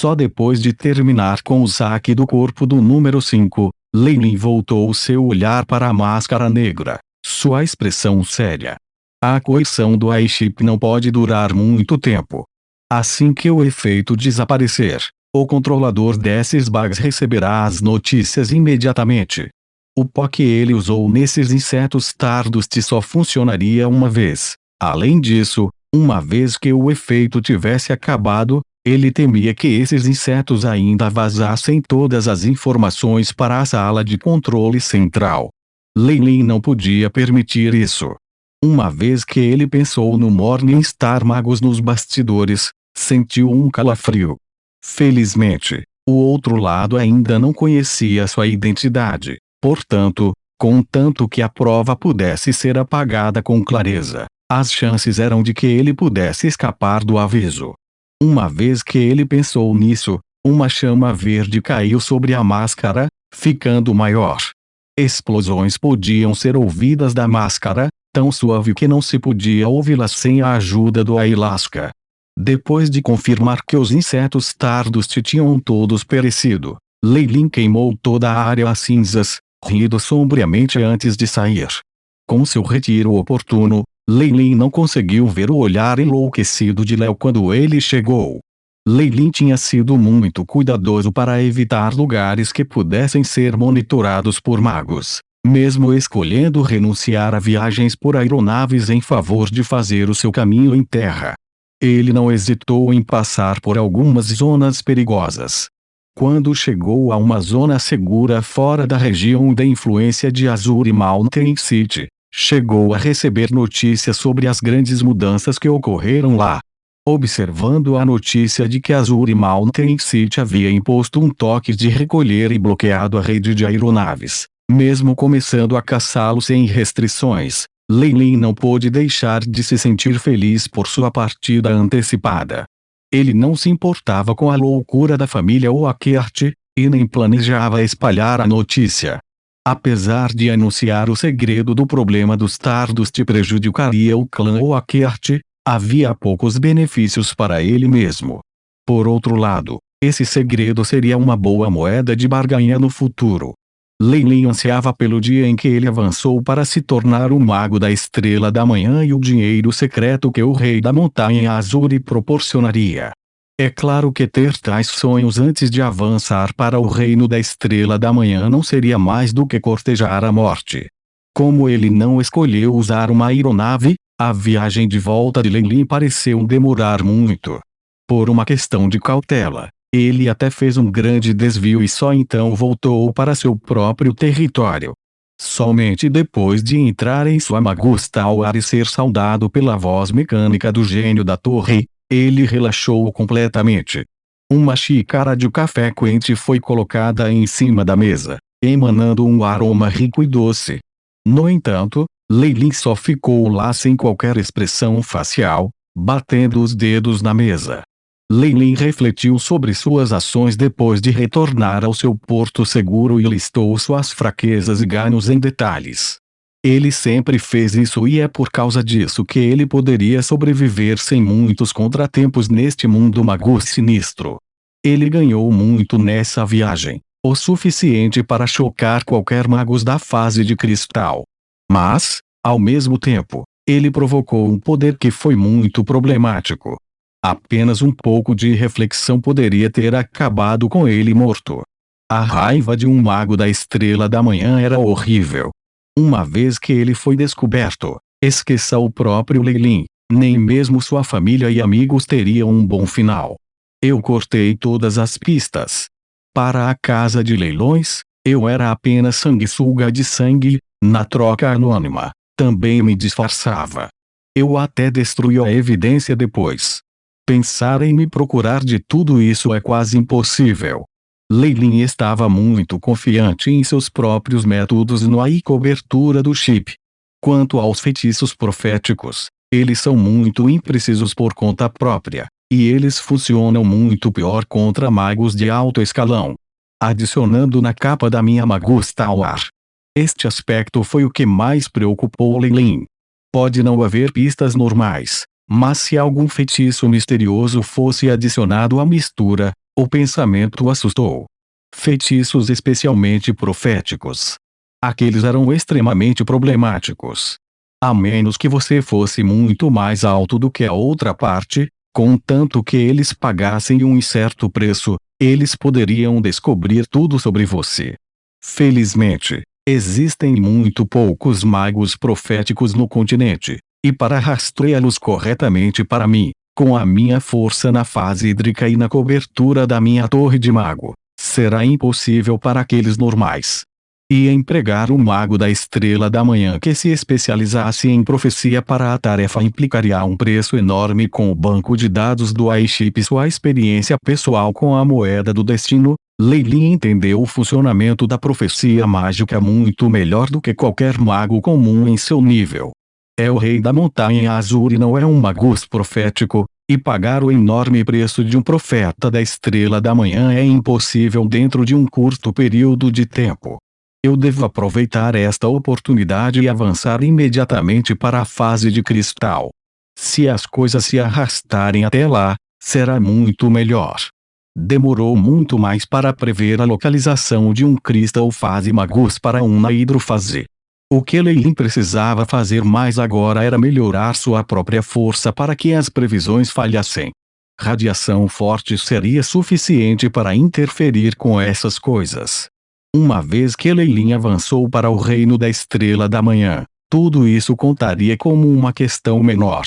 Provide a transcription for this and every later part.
Só depois de terminar com o saque do corpo do número 5, Lei Lin voltou seu olhar para a máscara negra, sua expressão séria. A coerção do I-chip não pode durar muito tempo. Assim que o efeito desaparecer, o controlador desses bugs receberá as notícias imediatamente. O pó que ele usou nesses insetos Stardust só funcionaria uma vez. Além disso, uma vez que o efeito tivesse acabado, ele temia que esses insetos ainda vazassem todas as informações para a sala de controle central. Lei Lin não podia permitir isso. Uma vez que ele pensou no Morningstar Magos nos bastidores, sentiu um calafrio. Felizmente, o outro lado ainda não conhecia sua identidade. Portanto, contanto que a prova pudesse ser apagada com clareza, as chances eram de que ele pudesse escapar do aviso. Uma vez que ele pensou nisso, uma chama verde caiu sobre a máscara, ficando maior. Explosões podiam ser ouvidas da máscara, tão suave que não se podia ouvi-las sem a ajuda do Ayahuasca. Depois de confirmar que os insetos Stardust tinham todos perecido, Lei Lin queimou toda a área a cinzas, rindo sombriamente antes de sair. Com seu retiro oportuno, Lei Lin não conseguiu ver o olhar enlouquecido de Léo quando ele chegou. Lei Lin tinha sido muito cuidadoso para evitar lugares que pudessem ser monitorados por magos, mesmo escolhendo renunciar a viagens por aeronaves em favor de fazer o seu caminho em terra. Ele não hesitou em passar por algumas zonas perigosas. Quando chegou a uma zona segura fora da região da influência de Azure Mountain City, chegou a receber notícias sobre as grandes mudanças que ocorreram lá. Observando a notícia de que Azure Mountain City havia imposto um toque de recolher e bloqueado a rede de aeronaves, mesmo começando a caçá-lo sem restrições, Lei Lin não pôde deixar de se sentir feliz por sua partida antecipada. Ele não se importava com a loucura da família Oakert, e nem planejava espalhar a notícia. Apesar de anunciar o segredo do problema dos Stardust prejudicaria o clã Oakert, havia poucos benefícios para ele mesmo. Por outro lado, esse segredo seria uma boa moeda de barganha no futuro. Lei Lin ansiava pelo dia em que ele avançou para se tornar o mago da Estrela da Manhã e o dinheiro secreto que o Rei da Montanha Azure proporcionaria. É claro que ter tais sonhos antes de avançar para o Reino da Estrela da Manhã não seria mais do que cortejar a morte. Como ele não escolheu usar uma aeronave, a viagem de volta de Lei Lin pareceu demorar muito. Por uma questão de cautela, ele até fez um grande desvio e só então voltou para seu próprio território. Somente depois de entrar em sua Magus Tower e ser saudado pela voz mecânica do gênio da torre, ele relaxou completamente. Uma xícara de café quente foi colocada em cima da mesa, emanando um aroma rico e doce. No entanto, Lei Lin só ficou lá sem qualquer expressão facial, batendo os dedos na mesa. Lei Lin refletiu sobre suas ações depois de retornar ao seu porto seguro e listou suas fraquezas e ganhos em detalhes. Ele sempre fez isso e é por causa disso que ele poderia sobreviver sem muitos contratempos neste mundo mago sinistro. Ele ganhou muito nessa viagem, o suficiente para chocar qualquer magos da fase de cristal. Mas, ao mesmo tempo, ele provocou um poder que foi muito problemático. Apenas um pouco de reflexão poderia ter acabado com ele morto. A raiva de um mago da Estrela da Manhã era horrível. Uma vez que ele foi descoberto, esqueça o próprio Lei Lin, nem mesmo sua família e amigos teriam um bom final. Eu cortei todas as pistas. Para a casa de leilões, eu era apenas sanguessuga de sangue, na troca anônima, também me disfarçava. Eu até destruí a evidência depois. Pensar em me procurar de tudo isso é quase impossível. Lei Lin estava muito confiante em seus próprios métodos e cobertura do chip. Quanto aos feitiços proféticos, eles são muito imprecisos por conta própria, e eles funcionam muito pior contra magos de alto escalão. Adicionando na capa da minha Magus Tower. Este aspecto foi o que mais preocupou Lei Lin. Pode não haver pistas normais, mas se algum feitiço misterioso fosse adicionado à mistura, O pensamento o assustou. Feitiços especialmente proféticos. Aqueles eram extremamente problemáticos. A menos que você fosse muito mais alto do que a outra parte, contanto que eles pagassem um certo preço, eles poderiam descobrir tudo sobre você. Felizmente, existem muito poucos magos proféticos no continente, e para rastreá-los corretamente para mim, com a minha força na fase hídrica e na cobertura da minha torre de mago, será impossível para aqueles normais. E empregar um mago da estrela da manhã que se especializasse em profecia para a tarefa implicaria um preço enorme com o banco de dados do iChip e sua experiência pessoal com a moeda do destino. Leilin entendeu o funcionamento da profecia mágica muito melhor do que qualquer mago comum em seu nível. É o rei da montanha azul e não é um magus profético, e pagar o enorme preço de um profeta da estrela da manhã é impossível dentro de um curto período de tempo. Eu devo aproveitar esta oportunidade e avançar imediatamente para a fase de cristal. Se as coisas se arrastarem até lá, será muito melhor. Demorou muito mais para prever a localização de um cristal fase magus para uma hidrofase. O que Leilin precisava fazer mais agora era melhorar sua própria força para que as previsões falhassem. Radiação forte seria suficiente para interferir com essas coisas. Uma vez que Leilin avançou para o reino da estrela da manhã, tudo isso contaria como uma questão menor.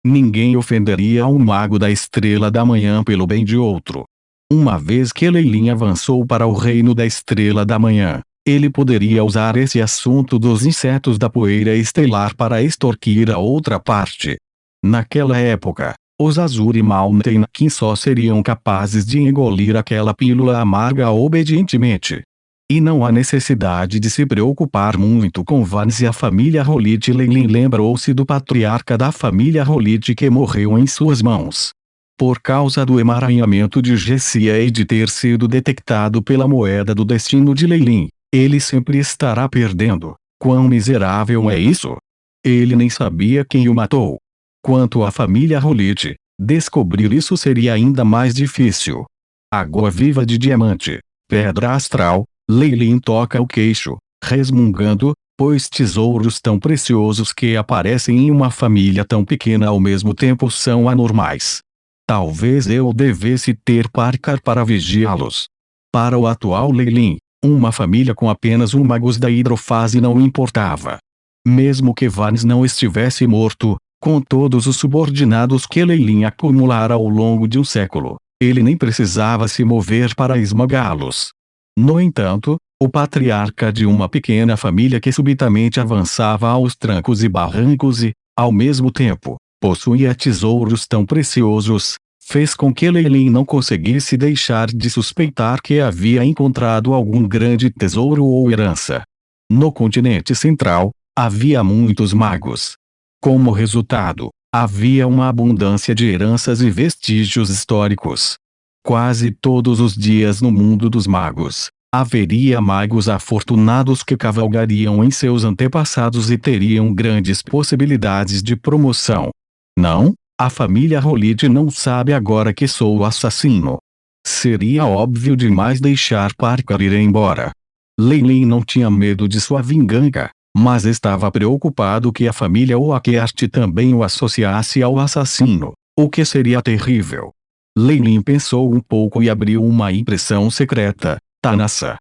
Ninguém ofenderia um mago da estrela da manhã pelo bem de outro. Uma vez que Leilin avançou para o reino da estrela da manhã, ele poderia usar esse assunto dos insetos da poeira estelar para extorquir a outra parte. Naquela época, os Azuri Mountain King só seriam capazes de engolir aquela pílula amarga obedientemente. E não há necessidade de se preocupar muito com Vans e a família Rolit. Leilin lembrou-se do patriarca da família Rolit que morreu em suas mãos. Por causa do emaranhamento de Jessia e de ter sido detectado pela moeda do destino de Leilin, ele sempre estará perdendo. Quão miserável é isso? Ele nem sabia quem o matou. Quanto à família Rolit, descobrir isso seria ainda mais difícil. Água viva de diamante, pedra astral. Leilin toca o queixo, resmungando, pois tesouros tão preciosos que aparecem em uma família tão pequena ao mesmo tempo são anormais. Talvez eu devesse ter Parker para vigiá-los. Para o atual Leilin, uma família com apenas um magus da hidrofase não importava. Mesmo que Vans não estivesse morto, com todos os subordinados que Leilin acumulara ao longo de um século, ele nem precisava se mover para esmagá-los. No entanto, o patriarca de uma pequena família que subitamente avançava aos trancos e barrancos e, ao mesmo tempo, possuía tesouros tão preciosos, fez com que Leilin não conseguisse deixar de suspeitar que havia encontrado algum grande tesouro ou herança. No continente central, havia muitos magos. Como resultado, havia uma abundância de heranças e vestígios históricos. Quase todos os dias no mundo dos magos, haveria magos afortunados que cavalgariam em seus antepassados e teriam grandes possibilidades de promoção. Não, a família Rolit não sabe agora que sou o assassino. Seria óbvio demais deixar Parker ir embora. Leilin não tinha medo de sua vingança, mas estava preocupado que a família Oakert também o associasse ao assassino, o que seria terrível. Leilin pensou um pouco e abriu uma impressão secreta. Tanassa.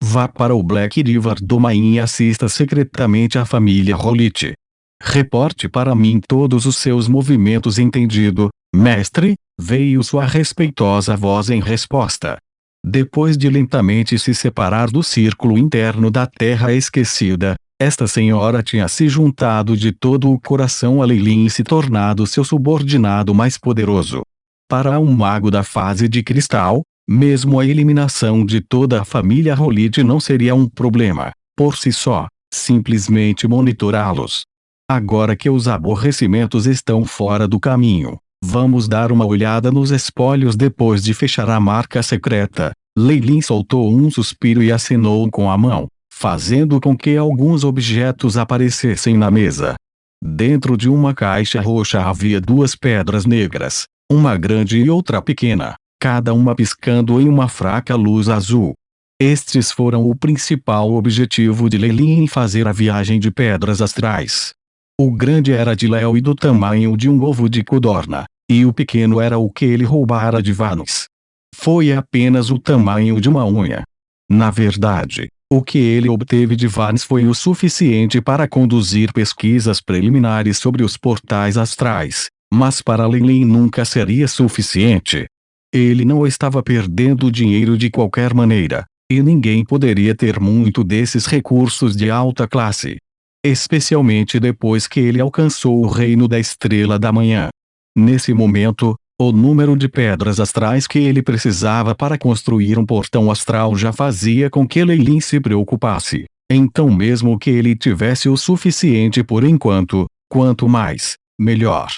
Vá para o Black River Domain e assista secretamente à família Rolit. Reporte para mim todos os seus movimentos. Entendido, mestre? Veio sua respeitosa voz em resposta. Depois de lentamente se separar do círculo interno da Terra Esquecida, esta senhora tinha se juntado de todo o coração a Leilin e se tornado seu subordinado mais poderoso. Para um mago da fase de cristal, mesmo a eliminação de toda a família Rolit não seria um problema, por si só, simplesmente monitorá-los. Agora que os aborrecimentos estão fora do caminho, vamos dar uma olhada nos espólios. Depois de fechar a marca secreta, Leilin soltou um suspiro e acenou com a mão, fazendo com que alguns objetos aparecessem na mesa. Dentro de uma caixa roxa havia duas pedras negras, uma grande e outra pequena. cada uma piscando em uma fraca luz azul. Estes foram o principal objetivo de Leilin em fazer a viagem de pedras astrais. O grande era de Léo e do tamanho de um ovo de codorna, e o pequeno era o que ele roubara de Vanes. Foi apenas o tamanho de uma unha. Na verdade, o que ele obteve de Vanes foi o suficiente para conduzir pesquisas preliminares sobre os portais astrais, mas para Leilin nunca seria suficiente. Ele não estava perdendo dinheiro de qualquer maneira, e ninguém poderia ter muito desses recursos de alta classe. Especialmente depois que ele alcançou o reino da Estrela da Manhã. Nesse momento, o número de pedras astrais que ele precisava para construir um portão astral já fazia com que Leilin se preocupasse. Então mesmo que ele tivesse o suficiente por enquanto, quanto mais, melhor.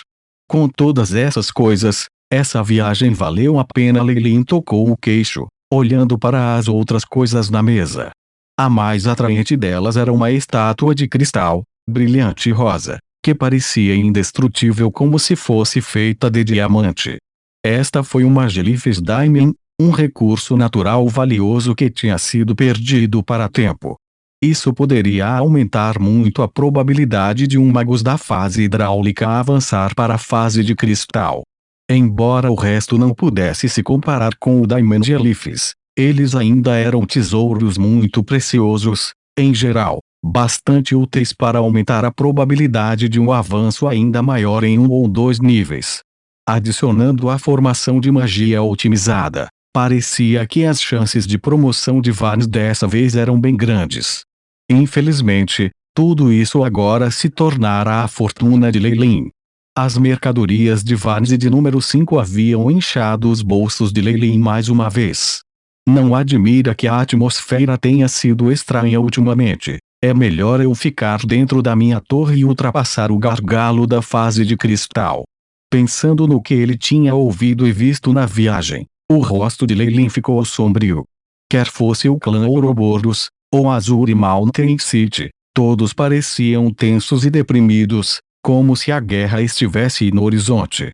Com todas essas coisas, essa viagem valeu a pena. Leilin tocou o queixo, olhando para as outras coisas na mesa. A mais atraente delas era uma estátua de cristal, brilhante rosa, que parecia indestrutível como se fosse feita de diamante. Esta foi uma Jellyfish Diamond, um recurso natural valioso que tinha sido perdido para tempo. Isso poderia aumentar muito a probabilidade de um Magus da fase hidráulica avançar para a fase de cristal. Embora o resto não pudesse se comparar com o Diamond Jellyfish, eles ainda eram tesouros muito preciosos, em geral, bastante úteis para aumentar a probabilidade de um avanço ainda maior em um ou dois níveis. Adicionando a formação de magia otimizada, parecia que as chances de promoção de Vanes dessa vez eram bem grandes. Infelizmente, tudo isso agora se tornara a fortuna de Leilin. As mercadorias de Vanes e de número 5 haviam inchado os bolsos de Leilin mais uma vez. Não admira que a atmosfera tenha sido estranha ultimamente. É melhor eu ficar dentro da minha torre e ultrapassar o gargalo da fase de cristal. Pensando no que ele tinha ouvido e visto na viagem, o rosto de Leilin ficou sombrio. Quer fosse o clã Ouroboros, ou Azure Mountain City, todos pareciam tensos e deprimidos, como se a guerra estivesse no horizonte.